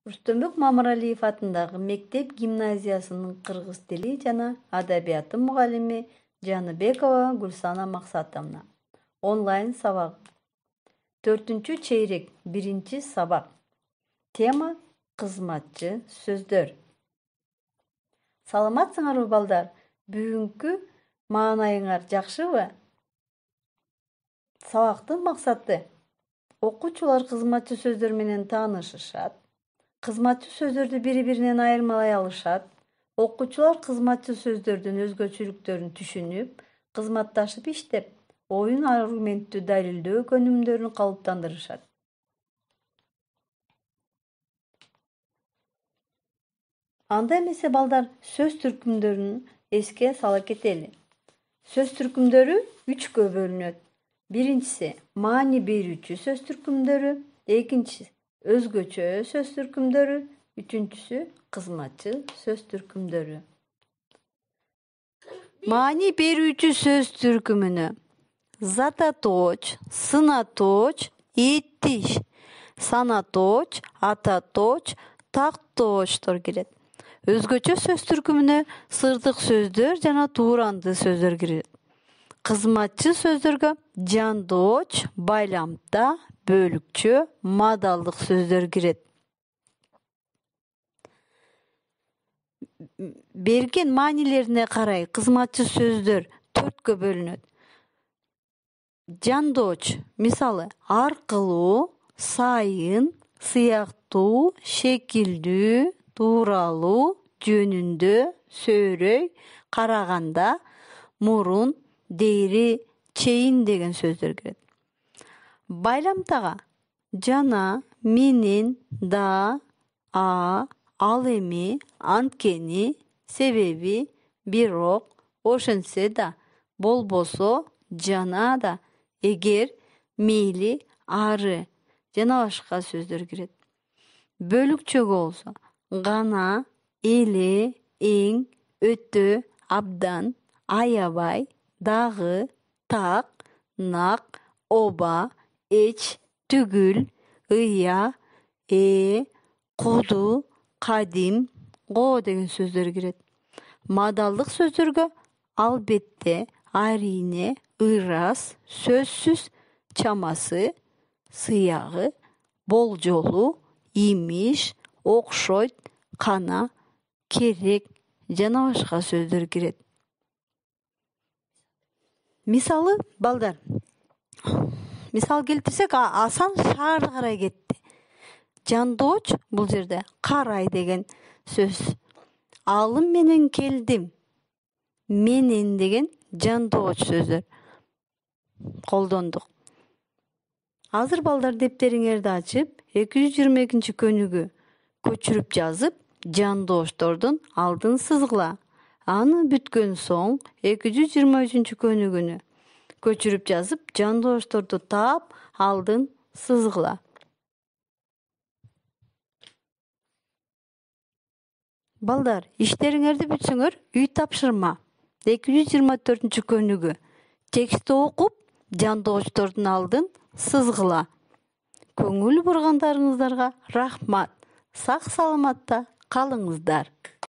Рүстөмбек Мамыралиев атындагы мектеп гимназиясынын кыргыз тили жана адабияты мугалими Жаныбекова Гүлсана Максатовна. Онлайн сабак. 4 чейрек 1 сабак. Тема кызматчы сөздөр. Саламатсыңарбы балдар? Бүгүнкү маанайыңар жакшыбы? Сабактын максаты окуучулар кызматчы сөздөр менен таанышышат. Кызматчы сөздөрдү бири-биринен айырмалай алышат. Окуучулар кызматчы сөздөрдүн өзгөчөлүктөрүн түшүнүп, кызматташып иштеп, оюн аргументтүү далилдөө көнүмдөрүн калыптандырышат. Анда эмесе балдар сөз түркүмдөрүн эске сала кетели. Сөз түркүмдөрү 3кө бөлүнөт. Биринчиси маани берүүчү сөз түркүмдөрү, экинчиси өзгөчө сөз түркүмдөрү, үчүнчүсү кызматчы сөз түркүмдөрү. Маани берүүчү сөз түркүмүнө зататоч, сынаточ, этиш, санаточ, ататоч, тактоочтор кирет. Өзгөчө сөз түркүмүнө сырдык сөздөр жана тууранды сөздөр кирет. Кызматчы сөздөргө жандооч, байламта, бөлүкчө, мадалдык сөздөр кирет. Берген маанилерине карай кызматчы сөздөр 4кө бөлүнөт. Жандооч, мисалы, аркылуу, сайын, сыяктуу, шекилдүү, тууралуу, жөнүндө, сөйрөй, караганда, мурун, дейри, чейин деген сөздөр кирет. Байламтага жана, менен, да, ал эми, анткени, себеби, бирок, ошентсе да, болбосо, жана да, эгер, мейли, ары жана башка сөздөр кирет. Бөлүкчөгө болсо гана, эле, эң, өтө, абдан, аябай, дагы, так, нак, оба, эч, түгүл, ыя, куду, кадим, го деген сөздөр кирет. Мадалдык сөздөргө албетте, арине, ырас, сөзсүз, чамасы, сыягы, болжолу, имиш, окшойт, кана, керек жана башка сөздөр кирет. Мисалы, балдар. Мисал келтирсек, Асан шаарды карай кетти. Жандооч бул жерде карай деген сөз. Алым менен келдим. Менен деген жандооч сөздөр колдондук. Азыр балдар дептериңерди ачып, 222 көнүгү көчүрүп жазып, жандооштордун алдын сызгыла. Аны бүткөн соң 223 көнүгүнү көчүрүп жазып, жандоошторду таап, алдын сызгыла. Балдар, иштериңерди бүтсөңөр, үй тапшырма. 224 көнүгү текстти окуп, жандоочтордун алдын сызгыла. Көңүл бургандарыңыздарга рахмат. Сак саламатта калыңыздар.